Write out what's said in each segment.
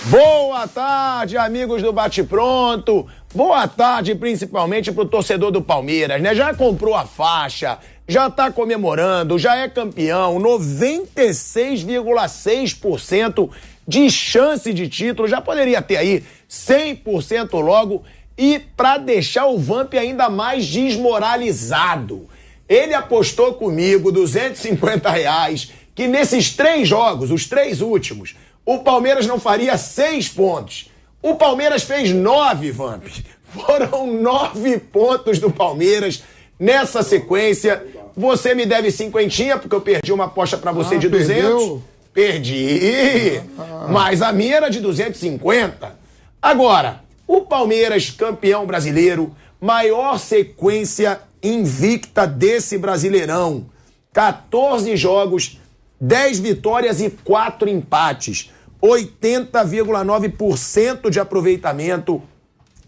Boa tarde, amigos do Bate Pronto. Boa tarde, principalmente pro torcedor do Palmeiras, né? Já comprou a faixa, já tá comemorando, já é campeão, 96,6% de chance de título, já poderia ter aí 100% logo. E pra deixar o Vamp ainda mais desmoralizado, ele apostou comigo R$250 que nesses 3 jogos, os 3 últimos, o Palmeiras não faria 6 pontos. O Palmeiras fez 9, Vamp. Foram 9 pontos do Palmeiras nessa sequência. Você me deve 50, porque eu perdi uma aposta pra você de 200. Perdeu? Perdi. Mas a minha era de 250. Agora, o Palmeiras, campeão brasileiro, maior sequência invicta desse Brasileirão. 14 jogos, 10 vitórias e 4 empates. 80,9% de aproveitamento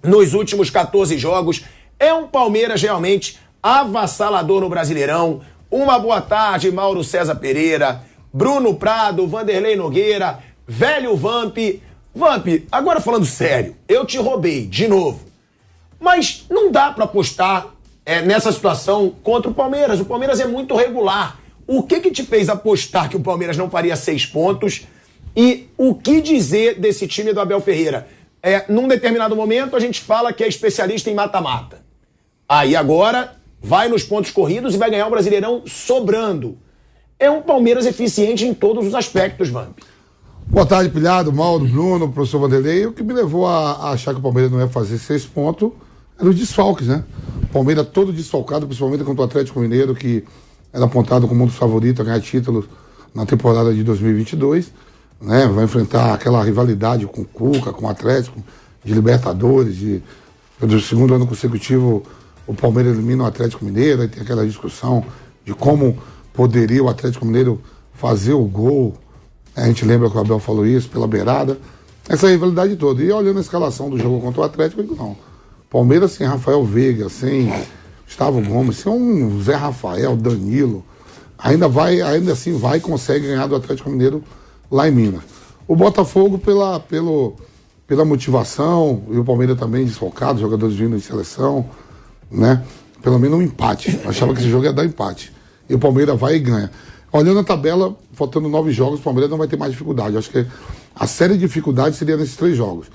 nos últimos 14 jogos. É um Palmeiras realmente avassalador no Brasileirão. Uma boa tarde, Mauro César Pereira, Bruno Prado, Vanderlei Nogueira, velho Vamp. Vamp, agora falando sério, eu te roubei de novo. Mas não dá pra apostar nessa situação contra o Palmeiras. O Palmeiras é muito regular. O que te fez apostar que o Palmeiras não faria 6 pontos? E o que dizer desse time do Abel Ferreira? Num determinado momento a gente fala que é especialista em mata-mata. Aí agora vai nos pontos corridos e vai ganhar o Brasileirão sobrando. É um Palmeiras eficiente em todos os aspectos, Vamp. Boa tarde, Pilhado, Mauro, Bruno, professor Vanderlei. O que me levou a achar que o Palmeiras não ia fazer 6 pontos eram os desfalques, né? O Palmeiras todo desfalcado, principalmente contra o Atlético Mineiro, que era apontado como um dos favoritos a ganhar títulos na temporada de 2022. Né? Vai enfrentar aquela rivalidade com o Cuca, com o Atlético, de Libertadores, do segundo ano consecutivo o Palmeiras elimina o Atlético Mineiro, aí tem aquela discussão de como poderia o Atlético Mineiro fazer o gol. A gente lembra que o Abel falou isso, pela beirada. Essa rivalidade toda. E olhando a escalação do jogo contra o Atlético, eu digo, não. Palmeiras sem Rafael Veiga, sem Gustavo Gomes, sem um Zé Rafael, Danilo, ainda assim vai e consegue ganhar do Atlético Mineiro lá em Minas. O Botafogo pela motivação, e o Palmeiras também desfocado, jogadores vindo em seleção, né? Pelo menos um empate. Eu achava que esse jogo ia dar empate. E o Palmeiras vai e ganha. Olhando a tabela, faltando 9 jogos, o Palmeiras não vai ter mais dificuldade. Eu acho que a série de dificuldades seria nesses 3 jogos.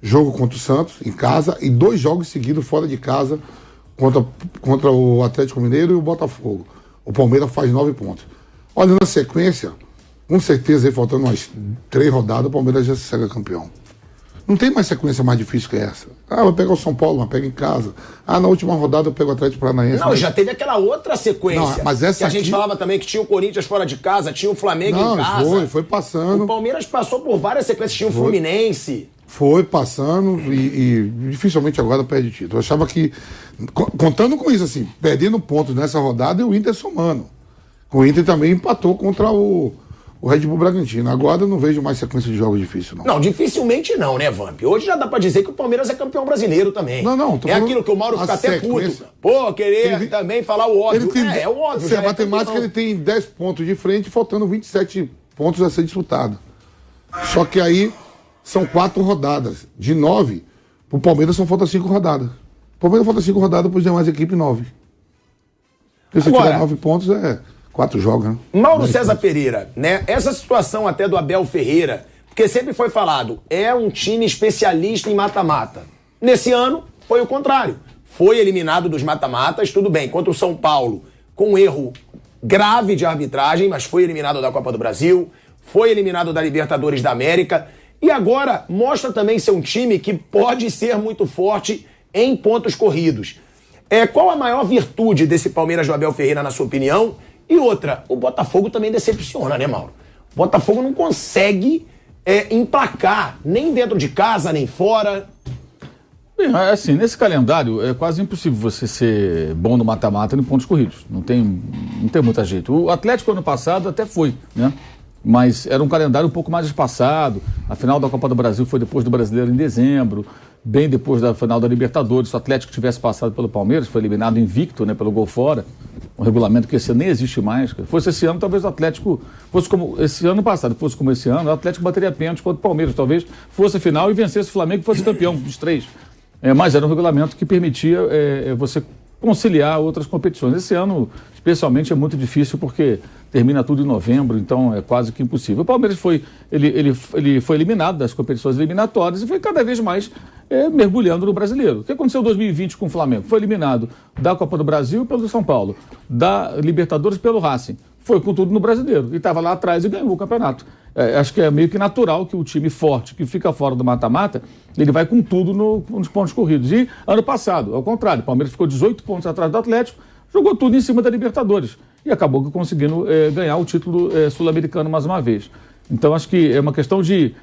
Jogo contra o Santos, em casa, e 2 jogos seguidos fora de casa contra o Atlético Mineiro e o Botafogo. O Palmeiras faz 9 pontos. Olhando a sequência, com certeza, aí, faltando umas 3 rodadas, o Palmeiras já se segue campeão. Não tem mais sequência mais difícil que essa. Vai pegar o São Paulo, mas pega em casa. Na última rodada eu pego o Atlético Paranaense. Não, já teve aquela outra sequência. Não, mas essa que a gente falava também que tinha o Corinthians fora de casa, tinha o Flamengo em casa. Foi passando. O Palmeiras passou por várias sequências, tinha o Fluminense. Foi passando e dificilmente agora perde título. Eu achava que, contando com isso, assim, perdendo pontos nessa rodada e o Inter somando. O Inter também empatou contra o Red Bull Bragantino. Agora eu não vejo mais sequência de jogos difícil, não. Não, dificilmente não, né, Vamp? Hoje já dá pra dizer que o Palmeiras é campeão brasileiro também. Não. É aquilo que o Mauro fica até puto. Pô, querer também falar o óbvio. É o óbvio. Se a matemática ele tem 10 pontos de frente, faltando 27 pontos a ser disputado. Só que aí são 4 rodadas. De 9, pro Palmeiras só falta 5 rodadas. O Palmeiras falta 5 rodadas, pros demais equipes 9. Se você tirar 9 pontos, 4 jogos, né? Mauro César Pereira, né? Essa situação até do Abel Ferreira, porque sempre foi falado, é um time especialista em mata-mata. Nesse ano, foi o contrário. Foi eliminado dos mata-matas, tudo bem, contra o São Paulo, com um erro grave de arbitragem, mas foi eliminado da Copa do Brasil, foi eliminado da Libertadores da América, e agora mostra também ser um time que pode ser muito forte em pontos corridos. Qual a maior virtude desse Palmeiras do Abel Ferreira, na sua opinião? E outra, o Botafogo também decepciona, né, Mauro? O Botafogo não consegue emplacar, nem dentro de casa, nem fora. Bem, assim, nesse calendário é quase impossível você ser bom no mata-mata em pontos corridos. Não tem muito jeito. O Atlético ano passado até foi, né? Mas era um calendário um pouco mais espaçado. A final da Copa do Brasil foi depois do Brasileiro em dezembro. bem depois da final da Libertadores. Se o Atlético tivesse passado pelo Palmeiras, foi eliminado invicto, né, pelo gol fora, um regulamento que esse ano nem existe mais. Fosse esse ano, talvez o Atlético fosse como esse ano passado, fosse como esse ano, o Atlético bateria pênalti contra o Palmeiras, talvez fosse a final e vencesse o Flamengo e fosse campeão dos 3. Mas era um regulamento que permitia você conciliar outras competições. Esse ano, especialmente, é muito difícil porque termina tudo em novembro, então é quase que impossível. O Palmeiras foi eliminado das competições eliminatórias e foi cada vez mais mergulhando no brasileiro. O que aconteceu em 2020 com o Flamengo? Foi eliminado da Copa do Brasil pelo São Paulo, da Libertadores pelo Racing. Foi com tudo no brasileiro e estava lá atrás e ganhou o campeonato. Acho que é meio que natural que o time forte, que fica fora do mata-mata, ele vai com tudo nos pontos corridos. E ano passado, ao contrário, o Palmeiras ficou 18 pontos atrás do Atlético, jogou tudo em cima da Libertadores e acabou conseguindo ganhar o título sul-americano mais uma vez. Então acho que é uma questão de...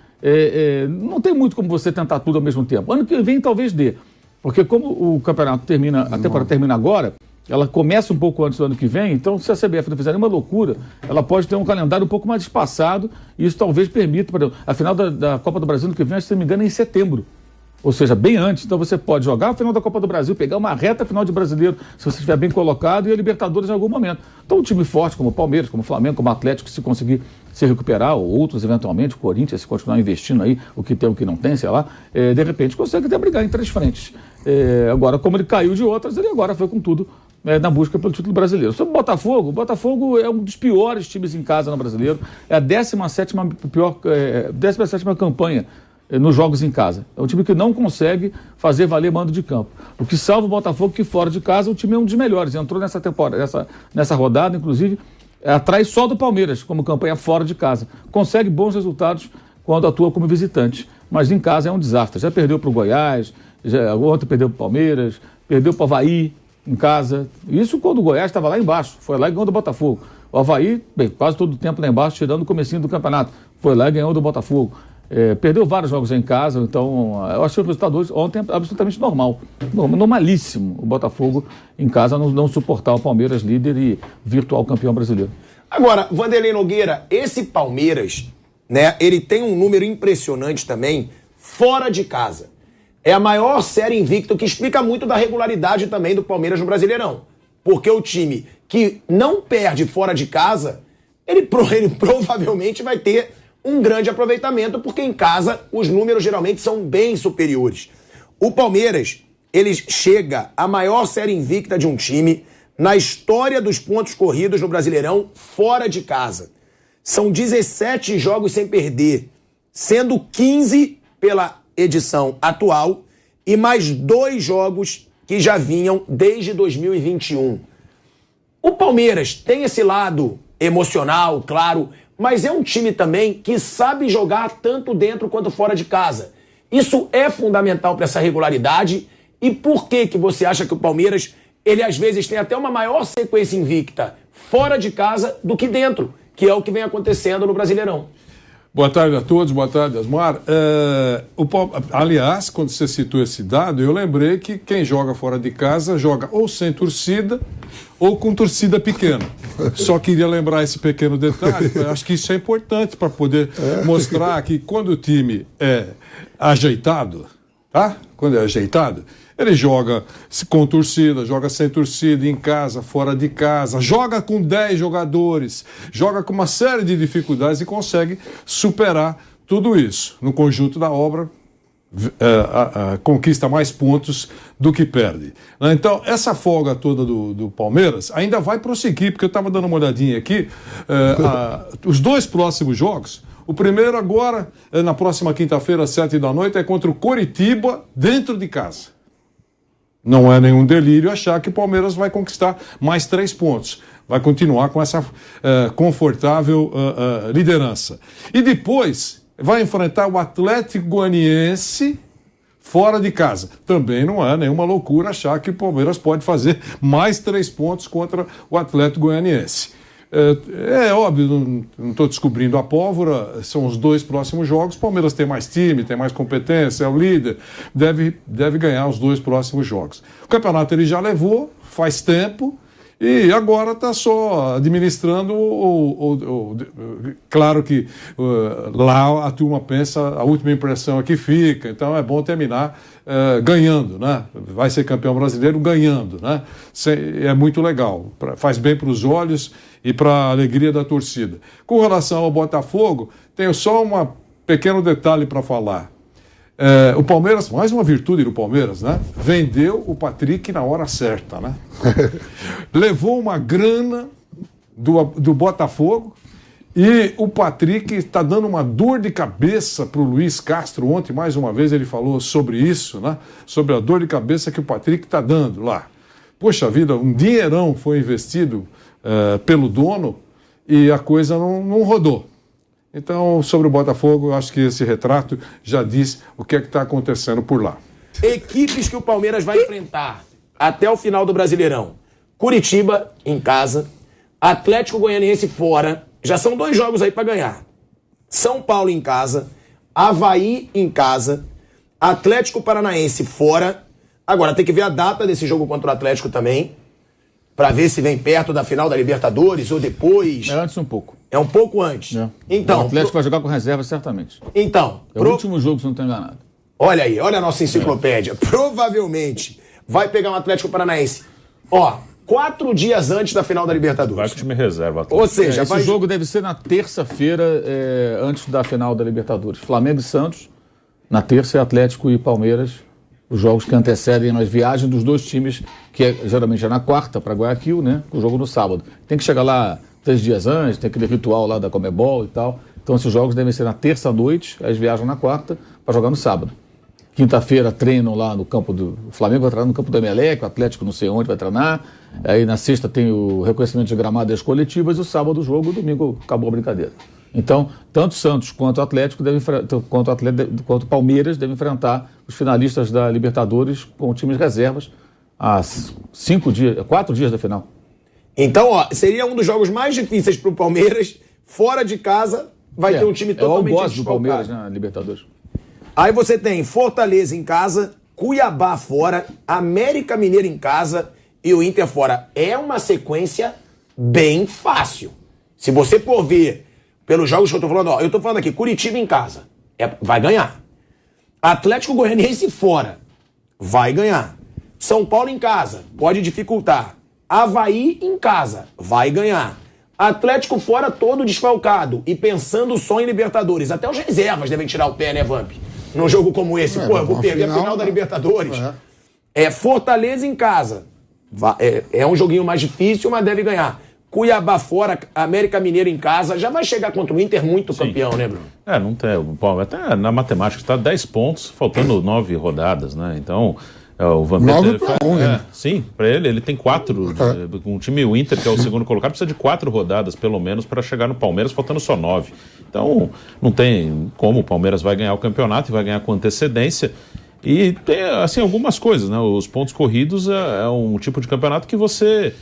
não tem muito como você tentar tudo ao mesmo tempo. Ano que vem talvez dê, porque como o campeonato termina, a temporada termina agora, ela começa um pouco antes do ano que vem, então se a CBF não fizer nenhuma loucura, ela pode ter um calendário um pouco mais espaçado e isso talvez permita, por exemplo, a final da Copa do Brasil no que vem, se não me engano, é em setembro. Ou seja, bem antes. Então você pode jogar a final da Copa do Brasil, pegar uma reta final de brasileiro, se você estiver bem colocado, e a Libertadores em algum momento. Então um time forte como o Palmeiras, como o Flamengo, como o Atlético, se conseguir se recuperar, ou outros eventualmente, o Corinthians, se continuar investindo aí, o que tem, o que não tem, sei lá, de repente consegue até brigar em 3 frentes. Agora, como ele caiu de outras, ele agora foi com tudo na busca pelo título brasileiro. Sobre o Botafogo é um dos piores times em casa no brasileiro, é a 17ª campanha nos jogos em casa. É um time que não consegue fazer valer mando de campo. O que salva o Botafogo que fora de casa, o time é um dos melhores. Entrou nessa temporada, nessa rodada, inclusive, atrás só do Palmeiras, como campanha fora de casa. Consegue bons resultados quando atua como visitante. Mas em casa é um desastre. Já perdeu para o Goiás, ontem perdeu para o Palmeiras, perdeu para o Avaí em casa. Isso quando o Goiás estava lá embaixo. Foi lá e ganhou do Botafogo. O Avaí, quase todo o tempo lá embaixo, tirando o comecinho do campeonato. Foi lá e ganhou do Botafogo. Perdeu vários jogos em casa, então eu achei o resultado hoje, ontem absolutamente normal. Normalíssimo o Botafogo em casa não suportar o Palmeiras líder e virtual campeão brasileiro. Agora, Vanderlei Nogueira, esse Palmeiras, né, ele tem um número impressionante também fora de casa. É a maior série invicta, que explica muito da regularidade também do Palmeiras no Brasileirão. Porque o time que não perde fora de casa, ele provavelmente vai ter um grande aproveitamento, porque em casa os números geralmente são bem superiores. O Palmeiras, ele chega à maior série invicta de um time na história dos pontos corridos no Brasileirão fora de casa. São 17 jogos sem perder, sendo 15 pela edição atual e mais 2 jogos que já vinham desde 2021. O Palmeiras tem esse lado emocional, claro, mas é um time também que sabe jogar tanto dentro quanto fora de casa. Isso é fundamental para essa regularidade. E por que você acha que o Palmeiras, ele às vezes tem até uma maior sequência invicta fora de casa do que dentro, que é o que vem acontecendo no Brasileirão? Boa tarde a todos, boa tarde, Asmar. Aliás, quando você citou esse dado, eu lembrei que quem joga fora de casa joga ou sem torcida ou com torcida pequena. Só queria lembrar esse pequeno detalhe, acho que isso é importante para poder mostrar que quando o time é ajeitado, tá? Quando é ajeitado, ele joga com torcida, joga sem torcida, em casa, fora de casa, joga com 10 jogadores, joga com uma série de dificuldades e consegue superar tudo isso. No conjunto da obra, conquista mais pontos do que perde. Então, essa folga toda do Palmeiras ainda vai prosseguir, porque eu estava dando uma olhadinha aqui, os 2 próximos jogos. O primeiro agora, na próxima quinta-feira, às 7h, é contra o Coritiba, dentro de casa. Não é nenhum delírio achar que o Palmeiras vai conquistar mais 3 pontos. Vai continuar com essa confortável liderança. E depois vai enfrentar o Atlético Goianiense fora de casa. Também não é nenhuma loucura achar que o Palmeiras pode fazer mais 3 pontos contra o Atlético Goianiense. É óbvio, não estou descobrindo a pólvora, são os 2 próximos jogos. O Palmeiras tem mais time, tem mais competência, é o líder, deve ganhar os 2 próximos jogos. O campeonato ele já levou, faz tempo, E agora está só administrando claro que lá a turma pensa, a última impressão é que fica, então é bom terminar ganhando, né? Vai ser campeão brasileiro ganhando, né? É muito legal, faz bem para os olhos e para a alegria da torcida. Com relação ao Botafogo, tenho só um pequeno detalhe para falar. O Palmeiras, mais uma virtude do Palmeiras, né? Vendeu o Patrick na hora certa, né? Levou uma grana do Botafogo e o Patrick está dando uma dor de cabeça para o Luiz Castro. Ontem, mais uma vez, ele falou sobre isso, né? Sobre a dor de cabeça que o Patrick está dando lá. Poxa vida, um dinheirão foi investido pelo dono e a coisa não rodou. Então, sobre o Botafogo, eu acho que esse retrato já diz o que é que está acontecendo por lá. Equipes que o Palmeiras vai enfrentar até o final do Brasileirão. Curitiba, em casa. Atlético Goianiense fora. Já são 2 jogos aí para ganhar. São Paulo em casa. Avaí em casa. Atlético Paranaense fora. Agora, tem que ver a data desse jogo contra o Atlético também. Para ver se vem perto da final da Libertadores ou depois. É antes um pouco. É um pouco antes. É. Então, o Atlético vai jogar com reserva, certamente. Então. É o último jogo, se não estou enganado. Olha aí, olha a nossa enciclopédia. Provavelmente vai pegar um Atlético Paranaense. 4 dias antes da final da Libertadores. Vai com o time reserva. Ou seja, esse jogo deve ser na terça-feira, antes da final da Libertadores. Flamengo e Santos, na terça, Atlético e Palmeiras. Os jogos que antecedem as viagens dos 2 times, que geralmente é na quarta para Guayaquil, né? Com o jogo no sábado. Tem que chegar lá 3 dias antes, tem aquele ritual lá da Comebol e tal. Então esses jogos devem ser na terça-noite, eles viajam na quarta para jogar no sábado. Quinta-feira treinam lá no campo do... O Flamengo vai treinar no campo do Emelec, o Atlético não sei onde vai treinar. Aí na sexta tem o reconhecimento de gramado das coletivas e o sábado o jogo, domingo acabou a brincadeira. Então, tanto Santos quanto o Atlético quanto o Palmeiras devem enfrentar os finalistas da Libertadores com times reservas há 4 dias da final. Então, seria um dos jogos mais difíceis para o Palmeiras. Fora de casa, vai ter um time totalmente o algoz do Palmeiras na Libertadores. Aí você tem Fortaleza em casa, Cuiabá fora, América Mineiro em casa e o Inter fora. É uma sequência bem fácil. Se você for ver pelos jogos que eu tô falando, eu tô falando aqui, Curitiba em casa, vai ganhar. Atlético Goianiense fora, vai ganhar. São Paulo em casa, pode dificultar. Avaí em casa, vai ganhar. Atlético fora todo desfalcado e pensando só em Libertadores. Até os reservas devem tirar o pé, né, Vamp? Num jogo como esse. Eu vou perder a final da Libertadores. Fortaleza em casa. É um joguinho mais difícil, mas deve ganhar. Cuiabá fora, América Mineiro em casa, já vai chegar contra o Inter muito campeão, né, Bruno? Não tem. O Palmeiras até na matemática está 10 pontos, faltando 9 rodadas, né? Então, o Vampeta... 9 para 1, né? Sim, para ele tem 4. Com o time o Inter, que é o segundo colocado, precisa de 4 rodadas, pelo menos, para chegar no Palmeiras, faltando só 9. Então, não tem como. O Palmeiras vai ganhar o campeonato e vai ganhar com antecedência. E tem, assim, algumas coisas, né? Os pontos corridos é um tipo de campeonato que você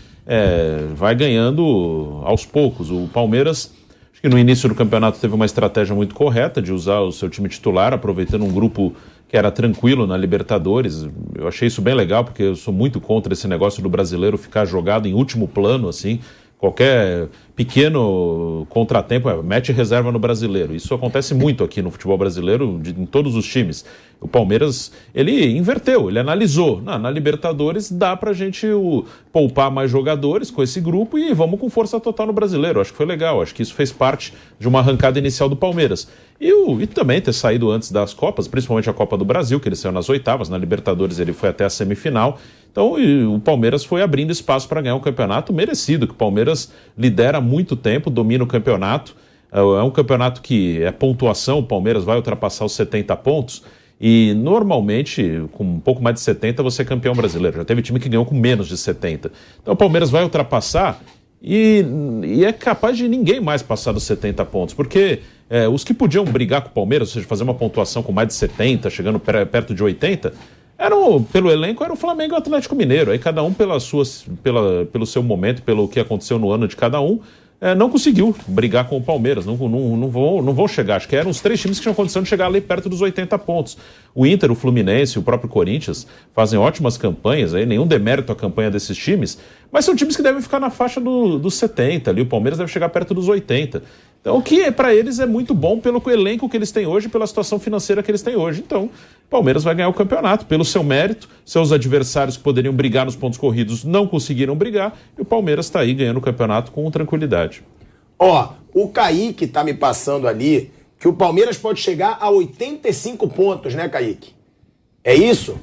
vai ganhando aos poucos. O Palmeiras, acho que no início do campeonato teve uma estratégia muito correta de usar o seu time titular, aproveitando um grupo que era tranquilo na Libertadores. Eu achei isso bem legal, porque eu sou muito contra esse negócio do brasileiro ficar jogado em último plano, assim. Qualquer pequeno contratempo, mete reserva no brasileiro. Isso acontece muito aqui no futebol brasileiro, em todos os times. O Palmeiras, ele inverteu, ele analisou. Na Libertadores dá pra gente poupar mais jogadores com esse grupo e vamos com força total no brasileiro. Acho que foi legal, acho que isso fez parte de uma arrancada inicial do Palmeiras. E também ter saído antes das Copas, principalmente a Copa do Brasil, que ele saiu nas oitavas, na Libertadores ele foi até a semifinal. Então o Palmeiras foi abrindo espaço para ganhar um campeonato merecido, que o Palmeiras lidera há muito tempo, domina o campeonato. É um campeonato que é pontuação, o Palmeiras vai ultrapassar os 70 pontos e normalmente com um pouco mais de 70 você é campeão brasileiro. Já teve time que ganhou com menos de 70. Então o Palmeiras vai ultrapassar e é capaz de ninguém mais passar dos 70 pontos, porque os que podiam brigar com o Palmeiras, ou seja, fazer uma pontuação com mais de 70, chegando perto de 80... pelo elenco era o Flamengo e o Atlético Mineiro. Aí cada um pelo seu momento, pelo que aconteceu no ano de cada um, não conseguiu brigar com o Palmeiras. Não vão chegar. Acho que eram os 3 times que tinham condição de chegar ali perto dos 80 pontos. O Inter, o Fluminense e o próprio Corinthians fazem ótimas campanhas, aí, nenhum demérito à campanha desses times, Mas são times que devem ficar na faixa dos 70 ali. O Palmeiras deve chegar perto dos 80. Então, o que para eles é muito bom pelo elenco que eles têm hoje, pela situação financeira que eles têm hoje. Então, o Palmeiras vai ganhar o campeonato pelo seu mérito. Seus adversários que poderiam brigar nos pontos corridos não conseguiram brigar. E o Palmeiras está aí ganhando o campeonato com tranquilidade. Ó, o Kaique tá me passando ali que o Palmeiras pode chegar a 85 pontos, né, Kaique? É isso?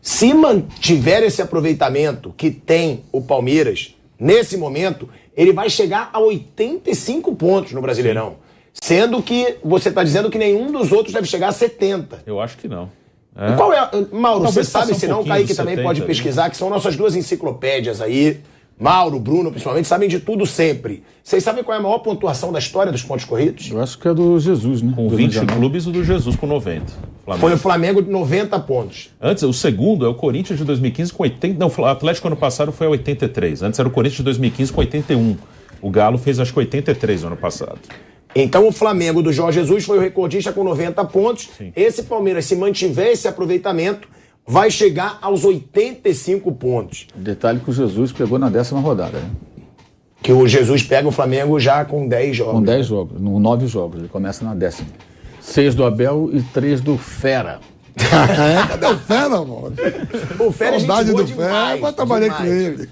Se mantiver esse aproveitamento que tem o Palmeiras nesse momento, ele vai chegar a 85 pontos no Brasileirão. Sendo que você está dizendo que nenhum dos outros deve chegar a 70. Eu acho que não. Qual é? Mauro, Talvez você sabe, faça um senão o pouquinho Kaique dos também 70, pode pesquisar, que são nossas duas enciclopédias aí. Mauro, Bruno, principalmente, sabem de tudo sempre. Vocês sabem qual é a maior pontuação da história dos pontos corridos? Eu acho que é do Jesus, né? Com 20 clubes, o do Jesus com 90. Flamengo. Foi o Flamengo de 90 pontos. Antes, o segundo é o Corinthians de 2015 com 80... Não, o Atlético ano passado foi a 83. Antes era o Corinthians de 2015 com 81. O Galo fez, acho que 83 no ano passado. Então o Flamengo do Jorge Jesus foi o recordista com 90 pontos. Sim. Esse Palmeiras, se mantiver esse aproveitamento, vai chegar aos 85 pontos. Detalhe que o Jesus pegou na 10ª rodada, né? Que o Jesus pega o Flamengo já com 10 jogos. Com 10 jogos, 9 jogos. Ele começa na 10ª. 6 do Abel e 3 do Fera. Cadê o Fera, mano? O Fera, a gente Saudade boa do Fera, demais, mas trabalhei com demais. ele.